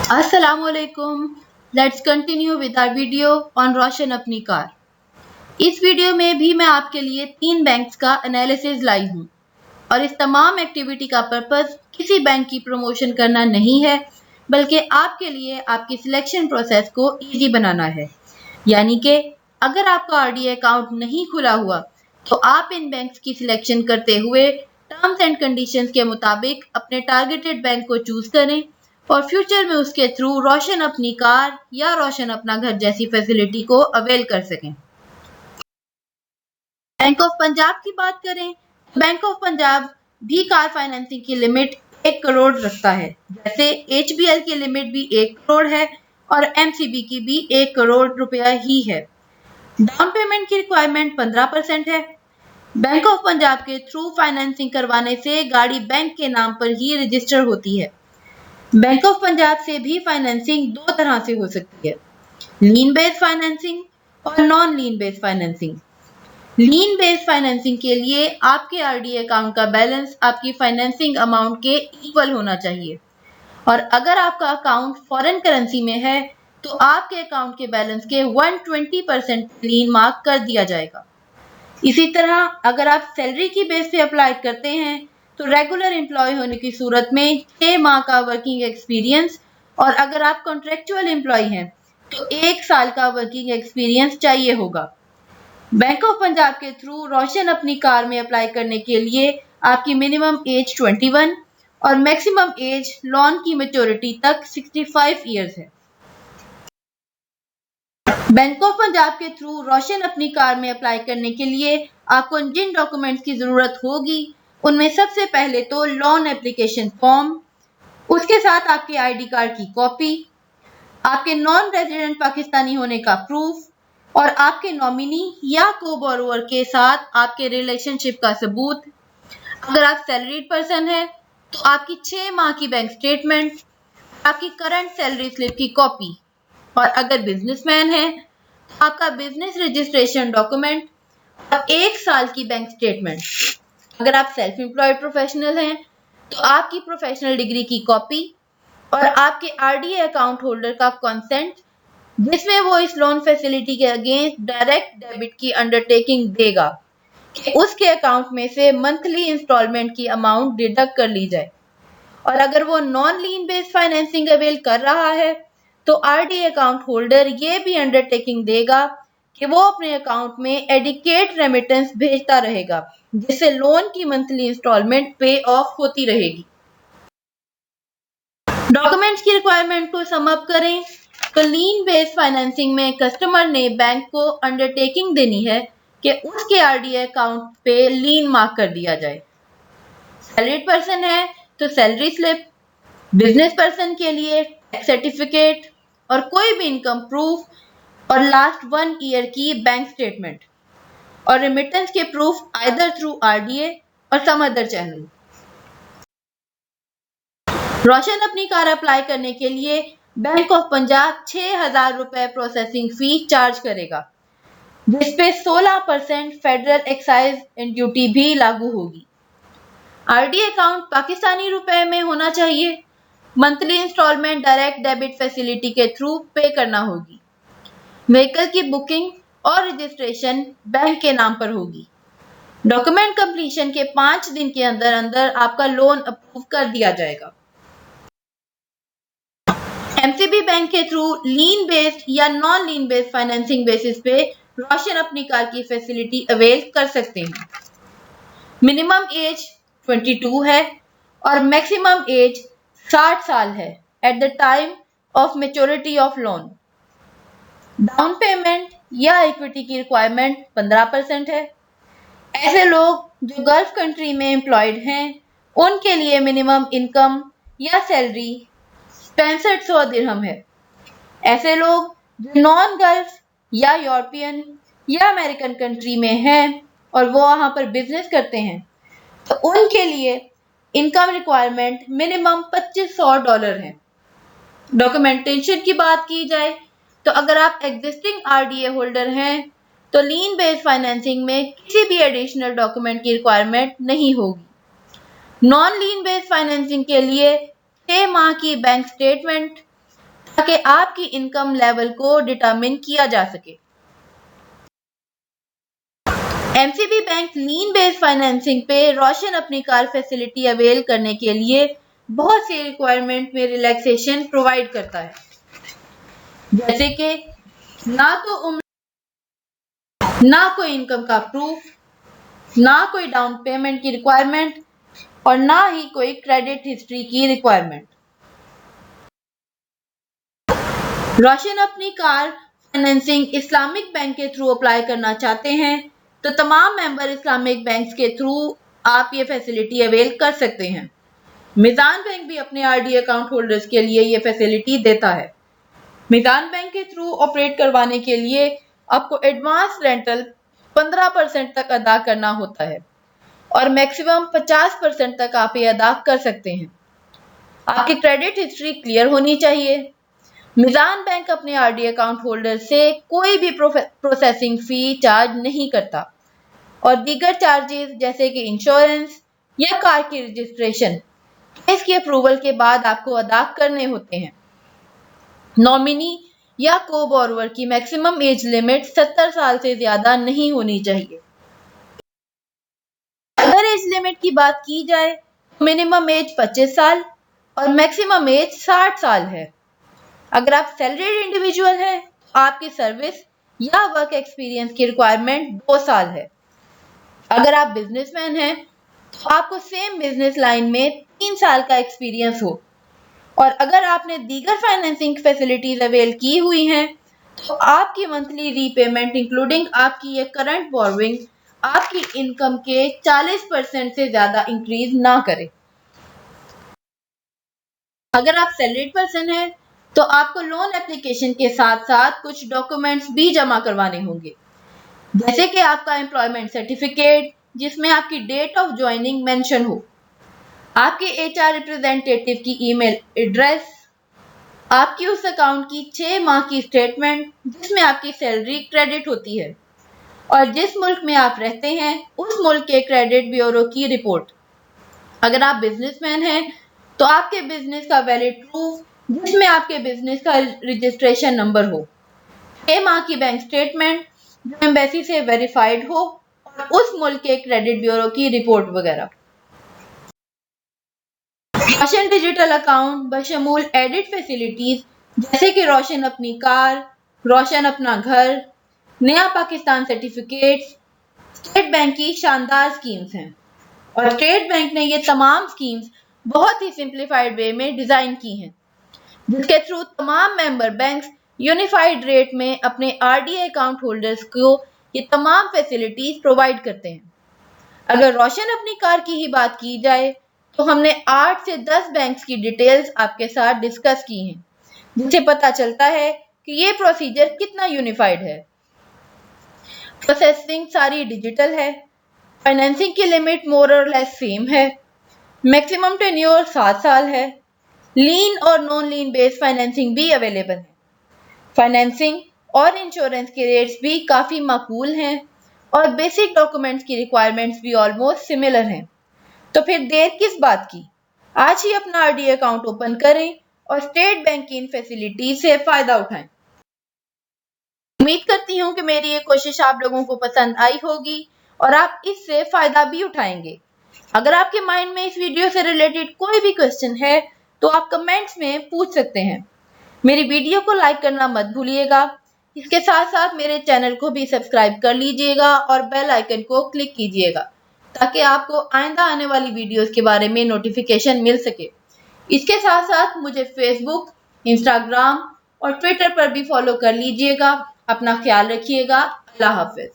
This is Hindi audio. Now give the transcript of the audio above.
Assalamualaikum. Let's continue with our video on रोशन अपनी कार। इस वीडियो में भी मैं आपके लिए 3 बैंक्स का एनालिसिस लाई हूँ और इस तमाम एक्टिविटी का पर्पस किसी बैंक की प्रमोशन करना नहीं है, बल्कि आपके लिए आपकी सिलेक्शन प्रोसेस को इजी बनाना है। यानी कि अगर आपका आरडीए अकाउंट नहीं खुला हुआ तो आप इन बैंक्स की सिलेक्शन करते हुए टर्म्स एंड कंडीशंस के मुताबिक अपने टारगेटेड बैंक को चूज करें और फ्यूचर में उसके थ्रू रोशन अपनी कार या रोशन अपना घर जैसी फैसिलिटी को अवेल कर सकें। बैंक ऑफ पंजाब की बात करें, बैंक ऑफ पंजाब भी कार फाइनेंसिंग की लिमिट 1 करोड़ रखता है, जैसे एचबीएल की लिमिट भी 1 करोड़ है और एमसीबी की भी 1 करोड़ रुपया ही है। डाउन पेमेंट की रिक्वायरमेंट 15% है। बैंक ऑफ पंजाब के थ्रू फाइनेंसिंग करवाने से गाड़ी बैंक के नाम पर ही रजिस्टर होती है। बैंक ऑफ पंजाब से भी फाइनेंसिंग 2 तरह से हो सकती है, लीन बेस्ड फाइनेंसिंग और नॉन लीन बेस्ड फाइनेंसिंग। लीन बेस्ड फाइनेंसिंग के लिए आपके आरडीए अकाउंट का बैलेंस आपकी फाइनेंसिंग अमाउंट के इक्वल होना चाहिए और अगर आपका अकाउंट फॉरेन करेंसी में है तो आपके अकाउंट के बैलेंस के 120% लीन मार्क कर दिया जाएगा। इसी तरह अगर आप सैलरी की बेस पे अप्लाई करते हैं तो रेगुलर एम्प्लॉय होने की सूरत में 6 माह का वर्किंग एक्सपीरियंस और अगर आप कॉन्ट्रेक्चुअल एम्प्लॉय हैं तो 1 साल का वर्किंग एक्सपीरियंस चाहिए होगा। बैंक ऑफ पंजाब के थ्रू रोशन अपनी कार में अप्लाई करने के लिए आपकी मिनिमम एज 21 और मैक्सिमम एज लोन की मैच्योरिटी तक 65 इयर्स है। बैंक ऑफ पंजाब के थ्रू रोशन अपनी कार में अप्लाई करने के लिए आपको जिन डॉक्यूमेंट्स की जरूरत होगी उनमें सबसे पहले तो लोन एप्लीकेशन फॉर्म, उसके साथ आपके आईडी कार्ड की कॉपी, आपके नॉन रेजिडेंट पाकिस्तानी होने का प्रूफ और आपके नॉमिनी या को बोरोवर के साथ आपके रिलेशनशिप का सबूत। अगर आप सैलरीड पर्सन है तो आपकी 6 माह की बैंक स्टेटमेंट, आपकी करंट सैलरी स्लिप की कॉपी और अगर बिजनेसमैन है तो आपका बिजनेस रजिस्ट्रेशन डॉक्यूमेंट और 1 साल की बैंक स्टेटमेंट। अगर आप सेल्फ एम्प्लॉयड प्रोफेशनल हैं तो आपकी प्रोफेशनल डिग्री की कॉपी और आपके आरडीए अकाउंट होल्डर का कंसेंट जिसमें वो इस लोन फैसिलिटी के अगेंस्ट डायरेक्ट डेबिट की अंडरटेकिंग देगा कि उसके अकाउंट में से मंथली इंस्टॉलमेंट की अमाउंट डिडक्ट कर ली जाए। और अगर वो नॉन लीन बेस्ड फाइनेंसिंग अवेल कर रहा है तो आरडीए अकाउंट होल्डर ये भी अंडरटेकिंग देगा कि वो अपने अकाउंट में एडिकेट रेमिटेंस भेजता रहेगा जिससे लोन की मंथली इंस्टॉलमेंट पे ऑफ होती रहेगी। डॉक्यूमेंट्स की रिक्वायरमेंट को सम अप करें तो लीन बेस्ड फाइनेंसिंग में कस्टमर ने बैंक को अंडरटेकिंग देनी है कि उसके आरडीए अकाउंट पे लीन मार्क कर दिया जाए। सैलरीड पर्सन है तो सैलरी स्लिप, बिजनेस पर्सन के लिए टैक्स सर्टिफिकेट और कोई भी इनकम प्रूफ और लास्ट 1 ईयर की बैंक स्टेटमेंट और रेमिटेंस के प्रूफ आइदर थ्रू आरडीए और सम अदर चैनल। रोशन अपनी कार अप्लाई करने के लिए बैंक ऑफ पंजाब 6,000 रुपए प्रोसेसिंग फी चार्ज करेगा जिसपे 16% फेडरल एक्साइज एंड ड्यूटी भी लागू होगी। आरडीए अकाउंट पाकिस्तानी रुपए में होना चाहिए। Monthly instalment direct debit facility के थ्रू पे करना होगी। व्हीकल की बुकिंग और रजिस्ट्रेशन बैंक के नाम पर होगी। डॉक्यूमेंट कंप्लीशन के 5 दिन के अंदर अंदर आपका लोन अप्रूव कर दिया जाएगा। एमसीबी बैंक के थ्रू लीन बेस्ड या नॉन लीन बेस्ड फाइनेंसिंग बेसिस पे रोशन अपनी कार की फैसिलिटी अवेल कर सकते हैं। मिनिमम एज 22 है और मैक्सिमम एज 60 साल है at the time of maturity of loan. Down payment या इक्विटी की रिक्वायरमेंट 15% है। ऐसे लोग जो गल्फ कंट्री में एम्प्लॉयड हैं उनके लिए मिनिमम इनकम या सैलरी 6500 दिरहम है। ऐसे लोग जो नॉन गल्फ या यूरोपियन या अमेरिकन कंट्री में हैं और वो वहां पर बिजनेस करते हैं तो उनके लिए इनकम रिक्वायरमेंट मिनिमम $2500 है। डॉक्यूमेंटेशन की बात की जाए तो अगर आप एग्जिस्टिंग आरडीए होल्डर हैं तो लीन बेस्ड फाइनेंसिंग में किसी भी एडिशनल डॉक्यूमेंट की रिक्वायरमेंट नहीं होगी। नॉन लीन बेस्ड फाइनेंसिंग के लिए 6 माह की बैंक स्टेटमेंट, ताकि आपकी इनकम लेवल को डिटरमिन किया जा सके। एमसीबी बैंक लीन बेस्ड फाइनेंसिंग पे रोशन अपनी कार फैसिलिटी अवेल करने के लिए बहुत सी रिक्वायरमेंट में रिलैक्सेशन प्रोवाइड करता है, जैसे कि ना तो उम्र, ना कोई इनकम का प्रूफ, ना कोई डाउन पेमेंट की रिक्वायरमेंट और ना ही कोई क्रेडिट हिस्ट्री की रिक्वायरमेंट। रोशन अपनी कार फाइनेंसिंग इस्लामिक बैंक के थ्रू अप्लाई करना चाहते हैं तो तमाम मेंबर इस्लामिक बैंक्स के थ्रू आप ये फैसिलिटी अवेल कर सकते हैं। मिजान बैंक भी अपने आरडी अकाउंट होल्डर्स के लिए ये फैसिलिटी देता है। मिजान बैंक के थ्रू ऑपरेट करवाने के लिए आपको एडवांस रेंटल 15% तक अदा करना होता है और मैक्सिमम 50% तक आप ये अदा कर सकते हैं। आपकी क्रेडिट हिस्ट्री क्लियर होनी चाहिए। मिजान बैंक अपने आरडी अकाउंट होल्डर से कोई भी प्रोसेसिंग फी चार्ज नहीं करता और दीगर चार्जेस जैसे कि इंश्योरेंस या कार की रजिस्ट्रेशन इसकी अप्रूवल के बाद आपको अदा करने होते हैं। नॉमिनी या को बोरोवर की मैक्सिमम एज लिमिट 70 साल से ज्यादा नहीं होनी चाहिए। अगर एज लिमिट की बात की जाए तो मिनिमम एज 25 साल और मैक्सिमम एज 60 साल है। अगर आप सैलरीड इंडिविजुअल हैं तो आपकी सर्विस या वर्क एक्सपीरियंस की रिक्वायरमेंट 2 साल है। अगर आप बिजनेसमैन हैं तो आपको सेम बिजनेस लाइन में 3 साल का एक्सपीरियंस हो और अगर आपने दीगर फाइनेंसिंग फैसिलिटीज अवेल की हुई हैं तो आपकी मंथली रीपेमेंट इंक्लूडिंग आपकी ये करंट बोरोइंग आपकी इनकम के 40% से ज्यादा इंक्रीज ना करे। अगर आप सैलरीड पर्सन हैं तो आपको लोन एप्लीकेशन के साथ साथ कुछ डॉक्यूमेंट्स भी जमा करवाने होंगे, जैसे कि आपका एम्प्लॉयमेंट सर्टिफिकेट जिसमें आपकी डेट ऑफ ज्वाइनिंग मेंशन हो, आपके एचआर रिप्रेजेंटेटिव की ईमेल एड्रेस, आपकी उस अकाउंट की 6 माह की स्टेटमेंट जिसमें आपकी सैलरी क्रेडिट होती है और जिस मुल्क में आप रहते हैं उस मुल्क के क्रेडिट ब्यूरो की रिपोर्ट। अगर आप बिजनेसमैन हैं तो आपके बिजनेस का वैलिड प्रूफ जिसमें आपके बिजनेस का रजिस्ट्रेशन नंबर हो, 6 माह की बैंक स्टेटमेंट जो एम्बेसी से वेरीफाइड हो और उस मुल्क के क्रेडिट ब्यूरो की रिपोर्ट वगैरह। रोशन डिजिटल अकाउंट बशमूल एडिट फैसिलिटीज जैसे कि रोशन अपनी कार, रोशन अपना घर, नया पाकिस्तान सर्टिफिकेट्स, स्टेट बैंक की शानदार स्कीम्स हैं और स्टेट बैंक ने ये तमाम स्कीम्स बहुत ही सिंप्लीफाइड वे में डिजाइन की हैं जिसके थ्रू तमाम मेंबर बैंक्स यूनिफाइड रेट में अपने आरडीए अकाउंट होल्डर्स को ये तमाम फैसिलिटीज प्रोवाइड करते हैं। अगर रोशन अपनी कार की ही बात की जाए तो हमने 8 से 10 बैंक्स की डिटेल्स आपके साथ डिस्कस की हैं जिससे पता चलता है कि ये प्रोसीजर कितना यूनिफाइड है। प्रोसेसिंग सारी डिजिटल है, फाइनेंसिंग की लिमिट मोर और लेस सेम है, मैक्सिमम टेन्योर 7 साल है, लीन और नॉन लीन बेस्ड फाइनेंसिंग भी अवेलेबल है। फाइनेंसिंग और इंश्योरेंस के रेट्स भी काफ़ी माकूल हैं और बेसिक डॉक्यूमेंट्स की रिक्वायरमेंट्स भी ऑलमोस्ट सिमिलर हैं। तो फिर देर किस बात की, आज ही अपना आरडी अकाउंट ओपन करें और स्टेट बैंक की इन फैसिलिटी से फ़ायदा उठाएं। उम्मीद करती हूँ कि मेरी ये कोशिश आप लोगों को पसंद आई होगी और आप इससे फ़ायदा भी उठाएंगे। अगर आपके माइंड में इस वीडियो से रिलेटेड कोई भी क्वेश्चन है तो आप कमेंट्स में पूछ सकते हैं। मेरी वीडियो को लाइक करना मत भूलिएगा। इसके साथ साथ मेरे चैनल को भी सब्सक्राइब कर लीजिएगा और बेल आइकन को क्लिक कीजिएगा ताकि आपको आइंदा आने वाली वीडियोस के बारे में नोटिफिकेशन मिल सके। इसके साथ साथ मुझे फेसबुक, इंस्टाग्राम और ट्विटर पर भी फॉलो कर लीजिएगा। अपना ख्याल रखिएगा। अल्लाह हाफिज।